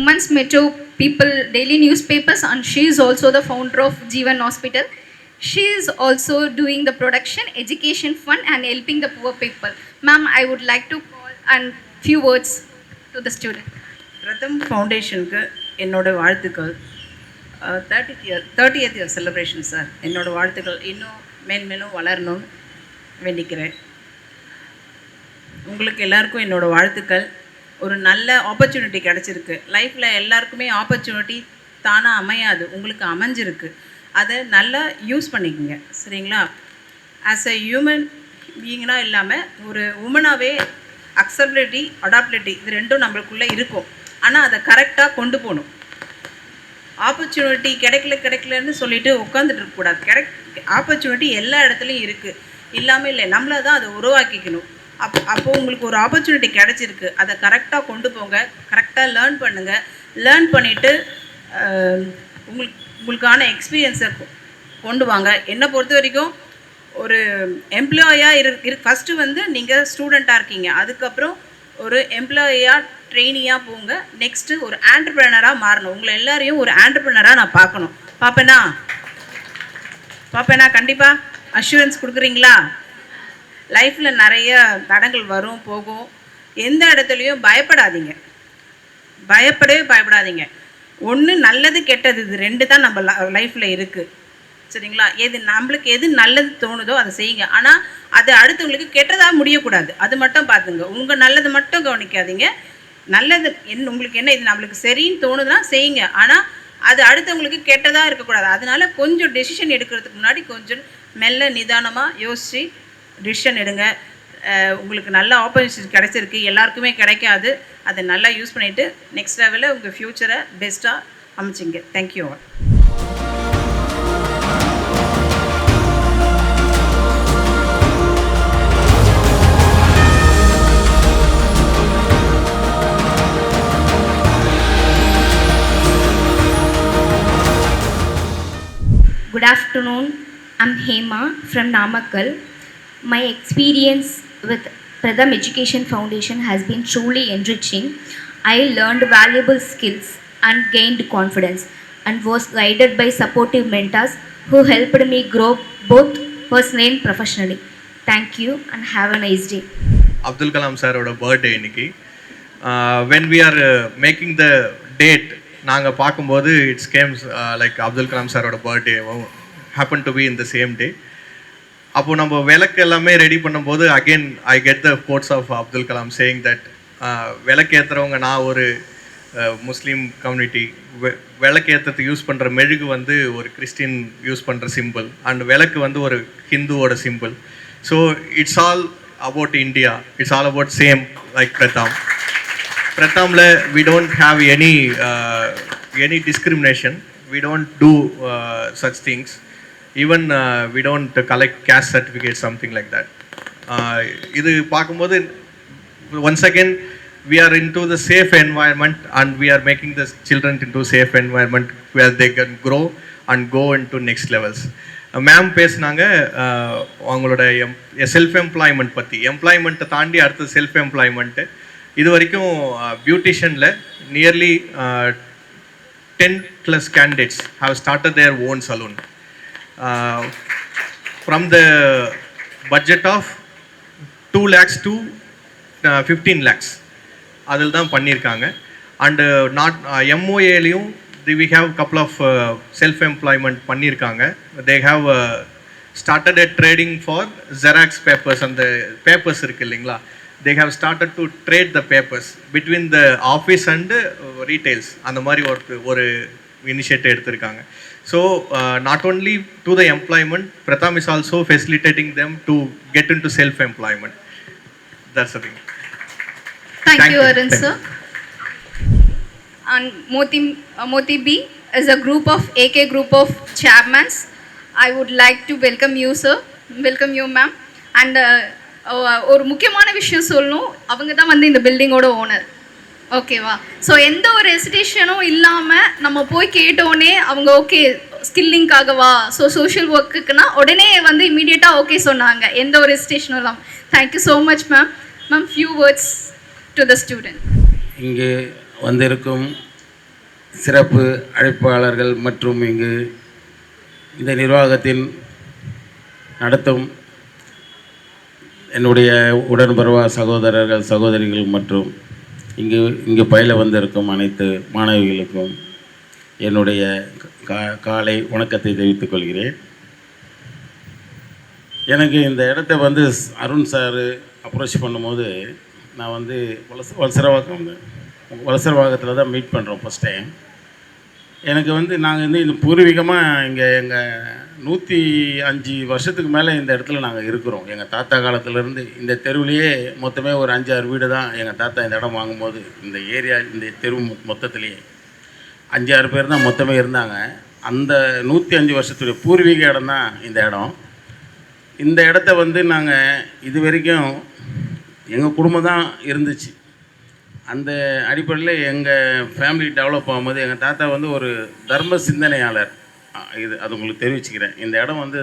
Women's Metro People Daily Newspapers, and she is also the founder of Jeevan Hospital. She is also doing the production, education fund, and helping the poor people. Ma'am, I would like to call and few words to the student. பிரதம் ஃபவுண்டேஷனுக்கு என்னோட வாழ்த்துக்கள். 30th year celebration sir. என்னோடய வாழ்த்துக்கள் இன்னும் மேன்மேலும் வளரணும்னு வேண்டிக்கிறேன். உங்களுக்கு எல்லாருக்கும் என்னோடய வாழ்த்துக்கள். ஒரு நல்ல ஆப்பர்ச்சுனிட்டி கிடச்சிருக்கு. லைஃப்பில் எல்லாருக்குமே ஆப்பர்ச்சுனிட்டி தானாக அமையாது, உங்களுக்கு அமைஞ்சிருக்கு. அதை நல்லா யூஸ் பண்ணிக்கோங்க, சரிங்களா? ஆஸ் அ ஹியூமன் பீயிங்னாக இல்லாமல் ஒரு உமனாகவே அக்செப்டபிலிட்டி, அடாப்டபிலிட்டி இது ரெண்டும் நம்மளுக்குள்ளே இருக்கும். ஆனால் அதை கரெக்டாக கொண்டு போகணும். ஆப்பர்ச்சுனிட்டி கிடைக்கலன்னு சொல்லிட்டு உட்காந்துட்டு இருக்கக்கூடாது. ஆப்பர்ச்சுனிட்டி எல்லா இடத்துலையும் இருக்குது, இல்லாமல் இல்லை. நம்மளை தான் அதை உருவாக்கிக்கணும். அப்போது உங்களுக்கு ஒரு ஆப்பர்ச்சுனிட்டி கிடச்சிருக்கு, அதை கரெக்டாக கொண்டு போங்க, கரெக்டாக லேர்ன் பண்ணுங்கள். லேர்ன் பண்ணிவிட்டு உங்களுக்கான எக்ஸ்பீரியன்ஸை கொண்டு வாங்க. என்னை பொறுத்த வரைக்கும் ஒரு எம்ப்ளாயாக ஃபஸ்ட்டு வந்து நீங்கள் ஸ்டூடெண்ட்டாக இருக்கீங்க, அதுக்கப்புறம் ஒரு எம்ப்ளாயியாக ட்ரெயினியாக போங்க. நெக்ஸ்ட்டு ஒரு ஆண்டர்ப்ரனராக மாறணும். உங்களை எல்லாரையும் ஒரு ஆண்டர்ப்ரனராக நான் பார்க்கணும். பார்ப்பேனா? கண்டிப்பாக அஷூரன்ஸ் கொடுக்குறீங்களா? லைஃப்பில் நிறைய தடங்கள் வரும் போகும். எந்த இடத்துலையும் பயப்படாதீங்க. ஒன்று நல்லது கெட்டது, இது ரெண்டு தான் நம்ம லைஃப்பில் இருக்குது, சரிங்களா? நம்மளுக்கு எது நல்லது தோணுதோ அதை செய்யுங்க. ஆனால் அது அடுத்தவங்களுக்கு கெட்டதாக முடியக்கூடாது. அது மட்டும் பார்த்துங்க. உங்கள் நல்லது மட்டும் கவனிக்காதீங்க. நல்லது உங்களுக்கு என்ன இது நம்மளுக்கு சரின்னு தோணுதுன்னா செய்யுங்க. ஆனால் அது அடுத்தவங்களுக்கு கெட்டதாக இருக்கக்கூடாது. அதனால் கொஞ்சம் டெசிஷன் எடுக்கிறதுக்கு முன்னாடி கொஞ்சம் மெல்ல நிதானமாக யோசித்து டிசிஷன் எடுங்க. உங்களுக்கு நல்ல ஆப்பர்ச்சுனிட்டி கிடைச்சிருக்கு, எல்லாருக்குமே கிடைக்காது. அதை நல்லா யூஸ் பண்ணிவிட்டு நெக்ஸ்ட் லெவலில் உங்கள் ஃப்யூச்சரை பெஸ்ட்டாக அமைச்சிங்க. Thank you all. Good afternoon. I'm Hema from Namakkal. My experience with Pratham Education Foundation has been truly enriching. I learned valuable skills and gained confidence and was guided by supportive mentors who helped me grow both personally and professionally. Thank you and have a nice day. Abdul Kalam sir oda birthday இன்னைக்கு. When we are making the date, நாங்கள் பார்க்கும்போது it's comes like Abdul Kalam சாரோட birthday happen to be in the same day. அப்போது நம்ம விளக்கு எல்லாமே ready பண்ணும்போது again I get the quotes of Abdul Kalam saying that விளக்கு ஏற்றுறவங்க நான் ஒரு முஸ்லீம் கம்யூனிட்டி, விளக்கு ஏற்றுறதுக்கு யூஸ் பண்ணுற மெழுகு வந்து ஒரு கிறிஸ்டின் யூஸ் பண்ணுற சிம்பிள், அண்ட் விளக்கு வந்து ஒரு ஹிந்துவோட symbol. So it's all about India, it's all about same like Prathamla, we don't have any discrimination. We don't do such things. Even we don't collect caste certificates, something like that. Idu paakumbodhu once again we are into the safe environment and we are making the children into safe environment where they can grow and go into next levels. Ma'am பேசுனாங்க அவங்களோட self employment பற்றி. எம்ப்ளாய்மெண்ட்டை தாண்டி அடுத்த self employment. இது வரைக்கும் பியூட்டிஷியனில் nearly 10+ candidates have started their own salon from the budget of 2 lakhs to 15 lakhs அதில் தான் பண்ணியிருக்காங்க. அண்டு எம்ஓஏலையும் we have couple of self-employment பண்ணியிருக்காங்க. they have started a trading for Xerox papers and the papers இருக்கு இல்லைங்களா, they have started to trade the papers between the office and retails. அந்த மாதிரி ஒரு இனிஷியேட்டிவ் எடுத்திருக்காங்க. So not only to the employment, Pratham is also facilitating them to get into self-employment. That's the thing. Thank you, Arun sir. And Moti B is a group of AK group of chairmans. I would like to welcome you, sir. Welcome you, ma'am. And ஒரு முக்கியமான விஷயம் சொல்லணும், அவங்க தான் வந்து இந்த பில்டிங்கோட owner, ஓகேவா? So எந்த ஒரு ஹெசிடேஷனும் இல்லாமல் நம்ம போய் கேட்டோடனே அவங்க ஓகே ஸ்கில்லிங்காகவா, ஸோ சோஷியல் ஒர்க்குக்குன்னா உடனே வந்து இமீடியட்டாக ஓகே சொன்னாங்க, எந்த ஒரு ஹெசிடேஷனும் இல்லாமல். Thank you so much ma'am. Ma'am, few words to the student. இங்கே வந்திருக்கும் சிறப்பு அழைப்பாளர்கள் மற்றும் இங்கு இந்த நிர்வாகத்தின் நடத்தும் என்னுடைய உடன்பிறவா சகோதரர்கள் சகோதரிகள் மற்றும் இங்கு பயில வந்திருக்கும் அனைத்து மாணவிகளுக்கும் என்னுடைய காலை வணக்கத்தை தெரிவித்துக் கொள்கிறேன். எனக்கு இந்த இடத்த வந்து அருண் சார் அப்ரோச் பண்ணும்போது நான் வந்து வலசரவாகத்தில் தான் மீட் பண்ணுறோம் ஃபஸ்ட் டைம். எனக்கு வந்து நாங்கள் வந்து இது பூர்வீகமாக இங்கே எங்கள் 105 வருஷத்துக்கு மேலே இந்த இடத்துல நாங்கள் இருக்கிறோம். எங்கள் தாத்தா காலத்துலேருந்து இந்த தெருவிலேயே மொத்தமே ஒரு 5-6 வீடு தான் எங்கள் தாத்தா இந்த இடம் வாங்கும்போது இந்த ஏரியா இந்த தெரு மொத்தத்துலேயே 5-6 பேர் தான் மொத்தமே இருந்தாங்க. அந்த 105 வருஷத்துடைய பூர்வீக இடம் தான் இந்த இடம். இந்த இடத்த வந்து நாங்கள் இது வரைக்கும் எங்கள் குடும்பம் தான் இருந்துச்சு. அந்த அடிப்படையில் எங்கள் ஃபேமிலி டெவலப் ஆகும்போது எங்கள் தாத்தா வந்து ஒரு தர்ம சிந்தனையாளர். அது உங்களுக்கு தெரிவிச்சுக்கிறேன். இந்த இடம் வந்து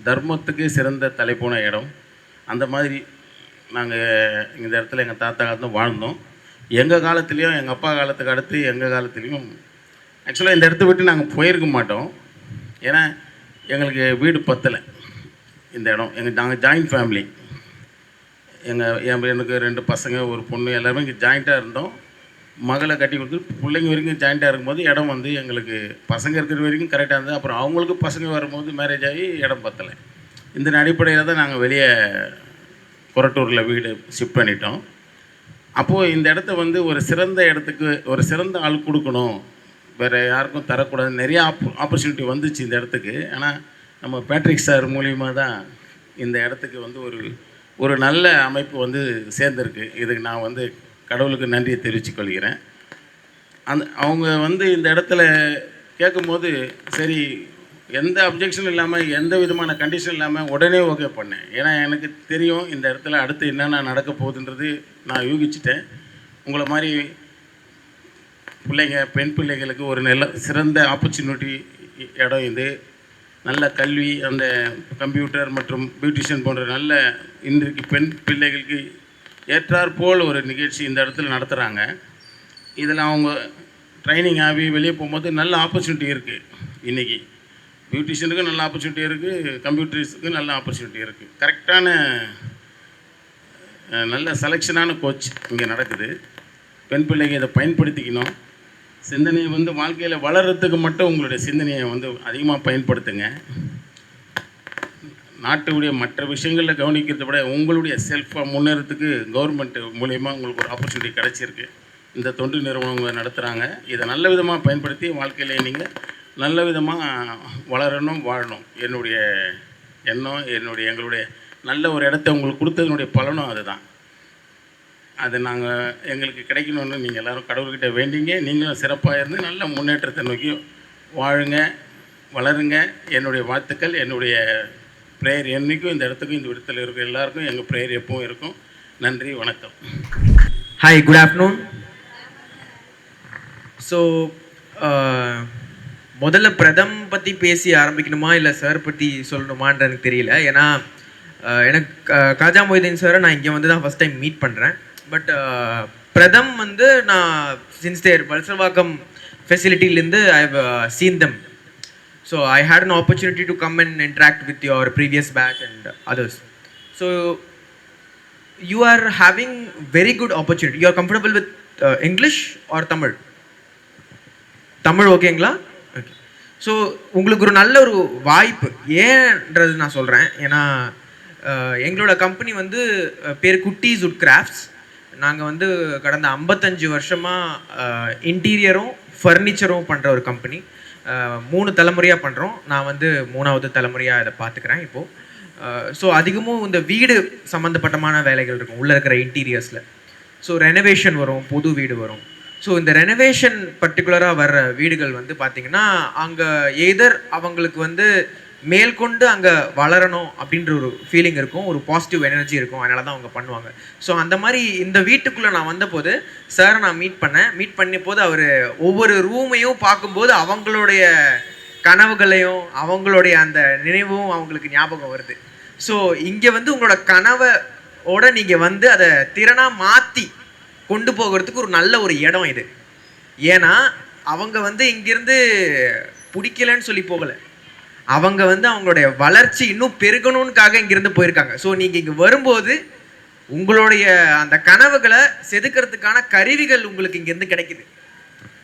தர்மத்துக்கு சிறந்த தலைப்போன இடம். அந்த மாதிரி நாங்கள் இந்த இடத்துல எங்கள் தாத்தா காலத்தில் வாழ்ந்தோம். எங்கள் காலத்துலேயும் எங்கள் அப்பா காலத்துக்கு அடுத்து எங்கள் காலத்துலேயும் ஆக்சுவலாக இந்த இடத்த விட்டு நாங்கள் போயிருக்க மாட்டோம். ஏன்னா எங்களுக்கு வீடு பத்தலை. இந்த இடம் நாங்கள் ஜாயின்ட் ஃபேமிலி. எனக்கு 2 பசங்க ஒரு பொண்ணு எல்லாருமே இங்கே ஜாயிண்ட்டாக இருந்தோம். மகளை கட்டி கொடுத்து பிள்ளைங்க வரைக்கும் ஜாயிண்ட்டாக இருக்கும்போது இடம் வந்து எங்களுக்கு பசங்க இருக்கிற வரைக்கும் கரெக்டாக இருந்தது. அப்புறம் அவங்களுக்கு பசங்க வரும்போது மேரேஜ் ஆகி இடம் பத்தலை. இந்த அடிப்படையில் தான் நாங்கள் வெளியே கொரட்டூரில் வீடு ஷிஃப்ட் பண்ணிட்டோம். அப்போது இந்த இடத்த வந்து ஒரு சிறந்த இடத்துக்கு ஒரு சிறந்த ஆள் கொடுக்கணும், வேறு யாருக்கும் தரக்கூடாது. நிறைய ஆப்பர்ச்சுனிட்டி வந்துச்சு இந்த இடத்துக்கு. ஆனால் நம்ம பேட்ரிக் சார் மூலியமாக தான் இந்த இடத்துக்கு வந்து ஒரு நல்ல அமைப்பு வந்து சேர்ந்துருக்கு. இதுக்கு நான் வந்து கடவுளுக்கு நன்றியை தெரிவித்துக் கொள்கிறேன். அவங்க வந்து இந்த இடத்துல கேட்கும்போது சரி எந்த அப்ஜெக்ஷனும் இல்லாமல் எந்த விதமான கண்டிஷன் இல்லாமல் உடனே ஓகே பண்ணேன். ஏன்னா எனக்கு தெரியும் இந்த இடத்துல அடுத்து என்னென்ன நடக்க போகுதுன்றது நான் யூகிச்சிட்டேன். உங்களை மாதிரி பிள்ளைங்க பெண் பிள்ளைகளுக்கு ஒரு நல்ல சிறந்த ஆப்பர்ச்சுனிட்டி இடம் இது. நல்ல கல்வி, அந்த கம்ப்யூட்டர் மற்றும் பியூட்டிஷியன் போன்ற நல்ல இன்றைக்கு பெண் பிள்ளைகளுக்கு ஏற்றாற்போல் ஒரு நிகழ்ச்சி இந்த இடத்துல நடத்துகிறாங்க. இதில் அவங்க ட்ரைனிங் ஆகி வெளியே போகும்போது நல்ல ஆப்பர்ச்சுனிட்டி இருக்குது. இன்றைக்கி பியூட்டிஷியனுக்கும் நல்ல ஆப்பர்ச்சுனிட்டி இருக்குது, கம்ப்யூட்டர்ஸுக்கும் நல்ல ஆப்பர்ச்சுனிட்டி இருக்குது. கரெக்டான நல்ல செலெக்ஷனான கோச் இங்கே நடக்குது. பெண் பிள்ளைங்க இதை பயன்படுத்திக்கணும். சிந்தனையை வந்து வாழ்க்கையில் வளர்கிறதுக்கு மட்டும் உங்களுடைய சிந்தனையை வந்து அதிகமாக பயன்படுத்துங்க. நாட்டுடைய மற்ற விஷயங்களில் கவனிக்கிறத விட உங்களுடைய செல்ஃபாக முன்னேறத்துக்கு கவர்மெண்ட் மூலயமா உங்களுக்கு ஒரு ஆப்பர்ச்சுனிட்டி கிடச்சிருக்கு. இந்த தொண்டு நிறுவனங்களை நடத்துகிறாங்க. இதை நல்ல விதமாக பயன்படுத்தி வாழ்க்கையிலே நீங்கள் நல்ல விதமாக வளரணும், வாழணும். என்னுடைய எண்ணம், எங்களுடைய நல்ல ஒரு இடத்த உங்களுக்கு கொடுத்ததுனுடைய பலனும் அதுதான். அது நாங்கள் எங்களுக்கு கிடைக்கணும்னு நீங்கள் எல்லோரும் கடவுள்கிட்ட வேண்டிங்க. நீங்களும் சிறப்பாக இருந்து நல்ல முன்னேற்றத்தை நோக்கி வாழுங்க, வளருங்க. என்னுடைய வாழ்த்துக்கள். என்னுடைய ப்ரேயர் என்றைக்கும் இந்த இடத்துக்கும் இந்த இடத்துல இருக்க எல்லாருக்கும் எங்கள் ப்ரேயர் எப்பவும் இருக்கும். நன்றி, வணக்கம். Hi, good afternoon. ஸோ முதல்ல பிரதம் பற்றி பேசி ஆரம்பிக்கணுமா இல்லை சார் பற்றி சொல்லணுமான்னு எனக்கு தெரியல. ஏன்னா எனக்கு காஜா மொய்தீன் சாரை நான் இங்கே வந்து தான் ஃபஸ்ட் டைம் மீட் பண்ணுறேன். பட் பிரதம் வந்து நான் சின்ஸ் தேர் வல்சர்வாக்கம் ஃபெசிலிட்டிலேருந்து I have seen them. So I had an opportunity to come and interact with your previous batch and others. So you are having very good opportunity. You are comfortable with English or Tamil? Tamil ஓகேங்களா? Okay. So உங்களுக்கு ஒரு நல்ல ஒரு வாய்ப்பு ஏன்றது நான் சொல்கிறேன். ஏன்னா எங்களோட கம்பெனி வந்து பேர் குட்டீஸ் வுட் கிராஃப்ட்ஸ். நாங்கள் வந்து கடந்த 55 வருஷமாக இன்டீரியரும் ஃபர்னிச்சரும் பண்ணுற ஒரு கம்பெனி. 3 தலைமுறையாக பண்ணுறோம். நான் வந்து 3வது தலைமுறையாக இதை பார்த்துக்கிறேன் இப்போது. ஸோ அதிகமும் இந்த வீடு சம்மந்தப்பட்டமான வேலைகள் இருக்கும் உள்ளே இருக்கிற இன்டீரியர்ஸில். ஸோ ரெனோவேஷன் வரும், புது வீடு வரும். ஸோ இந்த ரெனோவேஷன் பர்டிகுலராக வர்ற வீடுகள் வந்து பார்த்திங்கன்னா அங்கே எதர் அவங்களுக்கு வந்து மேற்கொண்டு அங்கே வளரணும் அப்படின்ற ஒரு ஃபீலிங் இருக்கும், ஒரு பாசிட்டிவ் எனர்ஜி இருக்கும். அதனால தான் அவங்க பண்ணுவாங்க. ஸோ அந்த மாதிரி இந்த வீட்டுக்குள்ளே நான் வந்தபோது சாரை நான் மீட் பண்ணிய போது அவர் ஒவ்வொரு ரூமையும் பார்க்கும்போது அவங்களுடைய கனவுகளையும் அவங்களுடைய அந்த நினைவும் அவங்களுக்கு ஞாபகம் வருது. ஸோ இங்கே வந்து உங்களோட கனவோட நீங்கள் வந்து அதை திறனாக மாற்றி கொண்டு போகிறதுக்கு ஒரு நல்ல ஒரு இடம் இது. ஏன்னா அவங்க வந்து இங்கிருந்து பிடிக்கலன்னு சொல்லி போகலை, அவங்க வந்து அவங்களுடைய வளர்ச்சி இன்னும் பெருகணும்னுக்காக இங்கிருந்து போயிருக்காங்க. ஸோ நீங்கள் இங்கே வரும்போது உங்களுடைய அந்த கனவுகளை செதுக்கிறதுக்கான கருவிகள் உங்களுக்கு இங்கேருந்து கிடைக்குது.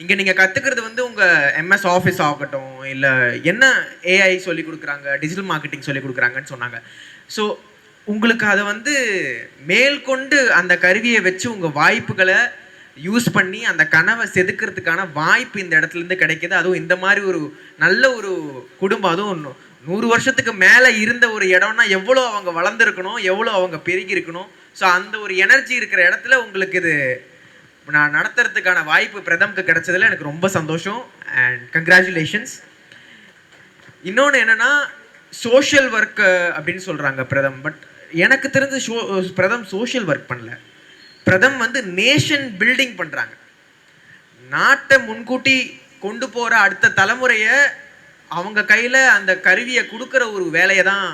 இங்கே நீங்கள் கற்றுக்கிறது வந்து உங்கள் எம்எஸ் ஆஃபீஸ் ஆகட்டும், இல்லை என்ன ஏஐ சொல்லி கொடுக்குறாங்க, டிஜிட்டல் மார்க்கெட்டிங் சொல்லி கொடுக்குறாங்கன்னு சொன்னாங்க. ஸோ உங்களுக்கு அதை வந்து மேற்கொண்டு அந்த கருவியை வச்சு உங்கள் வாய்ப்புகளை யூஸ் பண்ணி அந்த கனவை செதுக்கிறதுக்கான வாய்ப்பு இந்த இடத்துலேருந்து கிடைக்கிது. அதுவும் இந்த மாதிரி ஒரு நல்ல ஒரு குடும்பம், அதுவும் 100 வருஷத்துக்கு மேலே இருந்த ஒரு இடம்னா எவ்வளோ அவங்க வளர்ந்துருக்கணும், எவ்வளோ அவங்க பெருகி இருக்கணும். ஸோ அந்த ஒரு எனர்ஜி இருக்கிற இடத்துல உங்களுக்கு இது நான் நடத்துறதுக்கான வாய்ப்பு பிரதம்க்கு கிடைச்சதுல எனக்கு ரொம்ப சந்தோஷம் அண்ட் கங்க்ராச்சுலேஷன்ஸ். இன்னொன்று என்னென்னா சோஷியல் ஒர்க் அப்படின்னு சொல்கிறாங்க பிரதம், பட் எனக்கு தெரிஞ்ச பிரதம் சோஷியல் ஒர்க் பண்ணல. பிரதம் வந்து நேஷன் பில்டிங் பண்ணுறாங்க. நாட்டை முன்கூட்டி கொண்டு போகிற அடுத்த தலைமுறையை அவங்க கையில் அந்த கருவியை கொடுக்குற ஒரு வேலையை தான்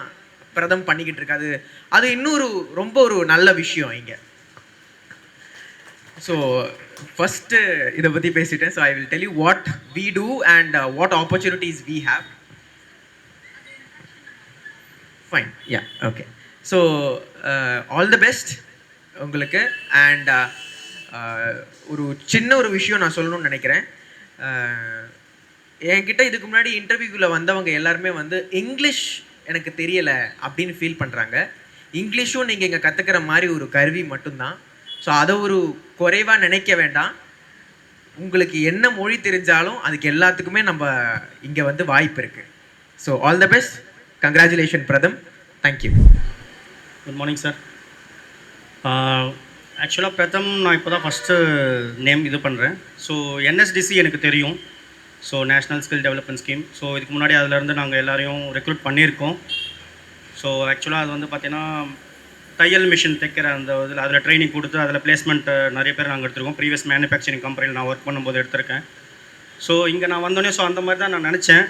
பிரதம் பண்ணிக்கிட்டு இருக்காது. அது இன்னொரு ரொம்ப ஒரு நல்ல விஷயம் இங்கே. ஸோ ஃபஸ்ட்டு இதை பற்றி பேசிட்டேன். So I will tell you what we do and what opportunities we have. Fine, yeah, okay. So all the best உங்களுக்கு. அண்ட் ஒரு சின்ன ஒரு விஷயம் நான் சொல்லணும்னு நினைக்கிறேன். என்கிட்ட இதுக்கு முன்னாடி இன்டர்வியூவில் வந்தவங்க எல்லாருமே வந்து இங்கிலீஷ் எனக்கு தெரியலை அப்படின்னு ஃபீல் பண்ணுறாங்க. இங்கிலீஷும் நீங்கள் இங்கே கற்றுக்கிற மாதிரி ஒரு கருவி மட்டும்தான். ஸோ அதை ஒரு குறைவாக நினைக்க வேண்டாம். உங்களுக்கு என்ன மொழி தெரிஞ்சாலும் அதுக்கு எல்லாத்துக்குமே நம்ம இங்கே வந்து வாய்ப்பு இருக்குது. So all the best, congratulation பிரதம், தேங்க்யூ. Good morning sir. ஆக்சுவலாக பிரதம் நான் இப்போ தான் ஃபஸ்ட்டு நேம் இது பண்ணுறேன். ஸோ என்எஸ்டிசி எனக்கு தெரியும். So national skill development scheme. So இதுக்கு முன்னாடி அதிலேருந்து நாங்கள் எல்லாரையும் ரெக்ரூட் பண்ணியிருக்கோம். ஸோ ஆக்சுவலாக அது வந்து பார்த்திங்கன்னா தையல் மிஷின் தைக்கிற அந்த இதில் அதில் ட்ரைனிங் கொடுத்து அதில் பிளேஸ்மெண்ட் நிறைய பேர் நாங்கள் எடுத்திருக்கோம். ப்ரீவியஸ் மேனுஃபேக்சரிங் கம்பெனியில் நான் ஒர்க் பண்ணும்போது எடுத்திருக்கேன். ஸோ இங்கே நான் வந்தோடனே ஸோ அந்த மாதிரி தான் நான் நினச்சேன்.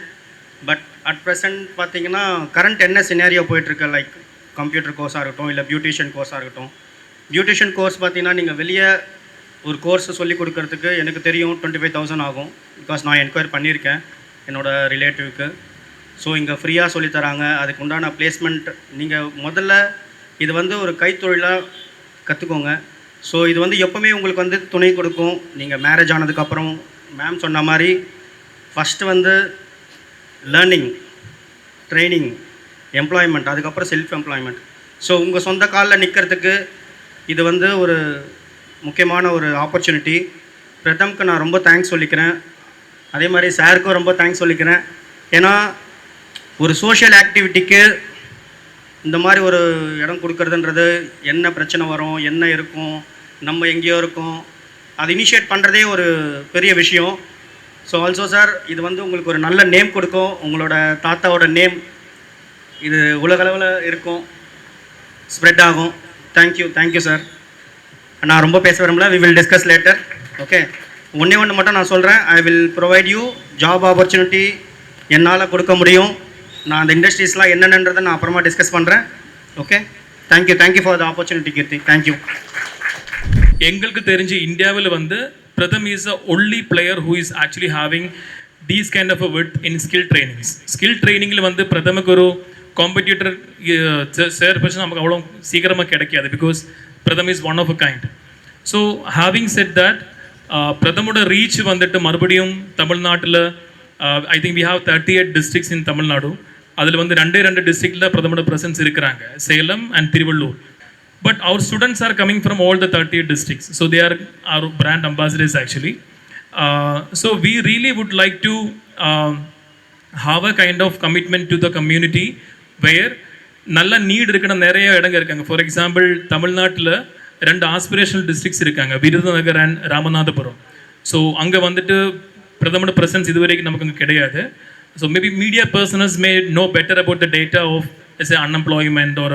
பட் அட் ப்ரெசென்ட் பார்த்தீங்கன்னா கரண்ட் என்ன சினாரியோ போயிட்டுருக்கு, லைக் கம்ப்யூட்டர் கோர்ஸாக இருக்கட்டும், இல்லை பியூட்டிஷியன் கோர்ஸாக இருக்கட்டும். பியூட்டிஷியன் கோர்ஸ் பார்த்தீங்கன்னா நீங்கள் வெளியே ஒரு கோர்ஸ் சொல்லி கொடுக்கறதுக்கு எனக்கு தெரியும் 25,000 ஆகும். பிகாஸ் நான் என்கொயரி பண்ணியிருக்கேன் என்னோடய ரிலேட்டிவ்க்கு. ஸோ இங்கே ஃப்ரீயாக சொல்லித்தராங்க. அதுக்கு உண்டான பிளேஸ்மெண்ட் நீங்கள் முதல்ல இது வந்து ஒரு கைத்தொழிலாக கற்றுக்கோங்க. ஸோ இது வந்து எப்போவுமே உங்களுக்கு வந்து துணை கொடுக்கும். நீங்கள் மேரேஜ் ஆனதுக்கப்புறம் மேம் சொன்ன மாதிரி ஃபஸ்ட்டு வந்து லேர்னிங், ட்ரைனிங், எம்ப்ளாய்மெண்ட், அதுக்கப்புறம் செல்ஃப் எம்ப்ளாய்மெண்ட். ஸோ உங்கள் சொந்த காலில் நிற்கிறதுக்கு இது வந்து ஒரு முக்கியமான ஒரு ஆப்பர்ச்சுனிட்டி. பிரதம்க்கு நான் ரொம்ப தேங்க்ஸ் சொல்லிக்கிறேன். அதே மாதிரி சாருக்கும் ரொம்ப தேங்க்ஸ் சொல்லிக்கிறேன். ஏன்னா ஒரு சோஷியல் ஆக்டிவிட்டிக்கு இந்த மாதிரி ஒரு இடம் கொடுக்கறதுன்றது என்ன பிரச்சனை வரும், என்ன இருக்கும், நம்ம எங்கேயோ இருக்கும், அது இனிஷியேட் பண்ணுறதே ஒரு பெரிய விஷயம். ஸோ ஆல்சோ சார் இது வந்து உங்களுக்கு ஒரு நல்ல நேம் கொடுக்கும். உங்களோட தாத்தாவோட நேம் இது உலகளவில் இருக்கும், ஸ்ப்ரெட் ஆகும். Thank you sir. நான் ரொம்ப பேச விரும்பல. We will discuss later. Okay, ஒன்று மட்டும் நான் சொல்கிறேன். I will provide you job opportunity. என்னால் கொடுக்க முடியும். நான் அந்த இண்டஸ்ட்ரீஸ்லாம் என்னென்னன்றதை நான் அப்புறமா டிஸ்கஸ் பண்ணுறேன். Okay, thank you for the opportunity Keerthi. Thank you. எங்களுக்கு தெரிஞ்சு இந்தியாவில் வந்து Pratham is a only player who is actually having these kind of a with in skill trainings. Skill ட்ரைனிங்கில் வந்து பிரதமுக்கு ஒரு காம்படிட்டர் சேர் பர்சன் நமக்கு அவ்வளோ சீக்கிரமாக கிடைக்காது. Because Pratham is one of a kind. So having set that பிரதமோட ரீச் வந்துட்டு மறுபடியும் தமிழ்நாட்டில் I think we have 38 districts in Tamil Nadu. அதில் வந்து 2 டிஸ்ட்ரிக்டில் பிரதமோட ப்ரெசன்ஸ் இருக்கிறாங்க, Salem and Tiruvallur. But our students are coming from all the 38 districts. So they are our brand ambassadors actually. So we really would like to have a kind of commitment to the community where நல்ல NEET இருக்கிற நிறைய இடங்க இருக்காங்க. For example தமிழ்நாட்டில் 2 aspirational districts இருக்காங்க, Virudhunagar and Ramanathapuram. So அங்கே வந்துட்டு பிரதமோட presence இது வரைக்கும் நமக்கு அங்கே கிடையாது. So maybe media personnels may know better about the data of unemployment or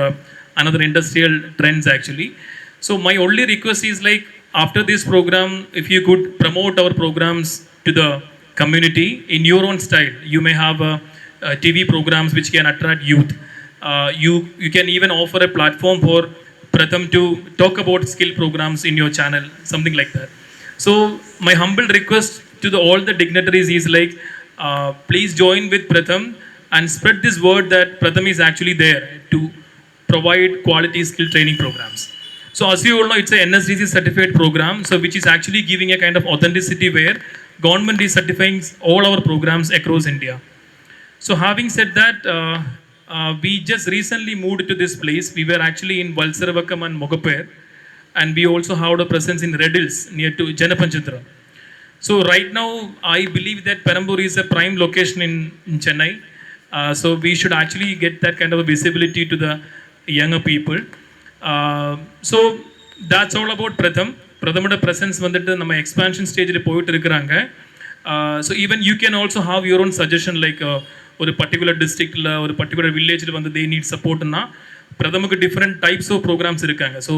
another industrial trends actually. So my only request is like after this program, if you could promote our programs to the community in your own style. You may have TV programs which can attract youth. You can even offer a platform for Pratham to talk about skill programs in your channel, something like that. So my humble request to all the dignitaries is like, please join with Pratham and spread this word that Pratham is actually there to provide quality skill training programs. So as you all know, it's a NSDC certified program, so which is actually giving a kind of authenticity where government is certifying all our programs across India. So having said that, we just recently moved to this place. We were actually in Valsaravakam and Mogaper, and we also have a presence in Red Hills near to Janapanchitra. So right now, I believe that Perambur is a prime location in Chennai. So we should actually get that kind of a visibility to the younger people. So that's all about Pratham. Prathamoda presence வந்துட்டு நம்ம expansion ஸ்டேஜில் போயிட்டு இருக்கிறாங்க. So even you can also have your own suggestion like ஒரு particular டிஸ்ட்ரிக்டில் ஒரு particular வில்லேஜில் வந்து தே நீட் சப்போர்ட்னா பிரதமுக்கு டிஃப்ரெண்ட் டைப்ஸ் ஆஃப் ப்ரோக்ராம்ஸ் இருக்காங்க. So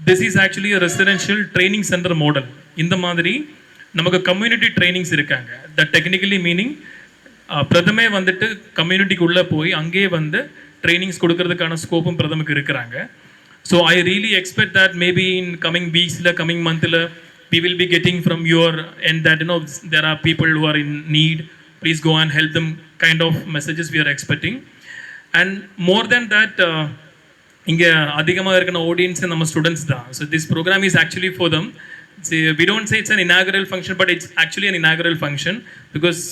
this is actually residential training centre model. இந்த மாதிரி நமக்கு கம்யூனிட்டி ட்ரைனிங்ஸ் இருக்காங்க. த டெக்னிக்கலி மீனிங் பிரதமே வந்துட்டு கம்யூனிட்டிக்குள்ளே போய் அங்கேயே வந்து ட்ரைனிங்ஸ் கொடுக்கறதுக்கான ஸ்கோப்பும் பிரதமுக்கு இருக்கிறாங்க. So I really expect that maybe in coming weeks, coming month, we will be getting from your end that, you know, there are people who are in need. Please go and help them kind of messages we are expecting. And more than that, இங்கே அதிகமாக இருக்கிற audience நம்ம students தான். So this program is actually for them. See, we don't say it's an inaugural function, but it's actually an inaugural function because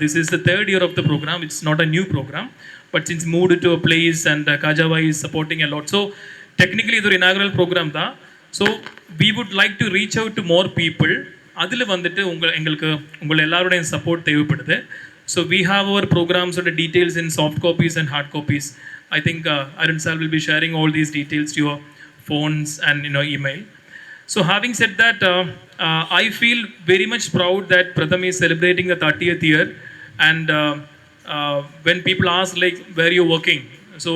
this is the third year of the program. It's not a new program, but since moved to a place and Kajava is supporting a lot. So technically இது ஒரு inaugural program தான். So we would like to reach out to more people. அதில் வந்துட்டு எங்களுக்கு உங்கள் எல்லாருடைய support தேவைப்படுது. So we have our programs or the details in soft copies and hard copies. I think Arun sir will be sharing all these details to your phones and email. So having said that, I feel very much proud that Pratham is celebrating the 30th year. And when people ask like where you working, so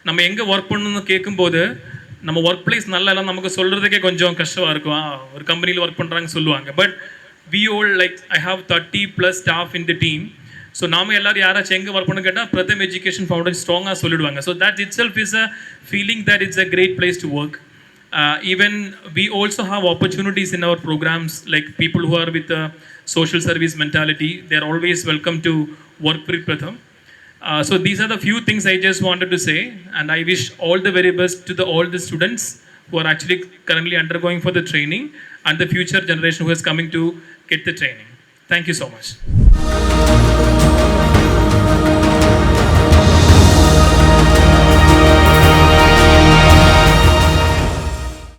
நம்ம எங்கே work பண்ணணும்னு கேட்கும்போது நம்ம work place நல்லா இல்லை நமக்கு சொல்கிறதுக்கே கொஞ்சம் கஷ்டமாக இருக்கும். ஒரு கம்பெனியில் ஒர்க் பண்ணுறாங்கன்னு சொல்லுவாங்க. But we all like I have 30+ staff in the team. So நாம எல்லாரும் யாராச்சும் எங்கே ஒர்க் பண்ணு கேட்டால் பிரதம் எஜுகேஷன் ஃபவுண்டேஷன் ஸ்ட்ராங்காக சொல்லிடுவாங்க. So that itself is a feeling that it's a great place to work. Even we also have opportunities in our programs like people who are with a social service mentality. They are always welcome to work with Pratham. So these are the few things I just wanted to say, and I wish all the very best to all the students who are actually currently undergoing for the training and the future generation who is coming to get the training. Thank you so much.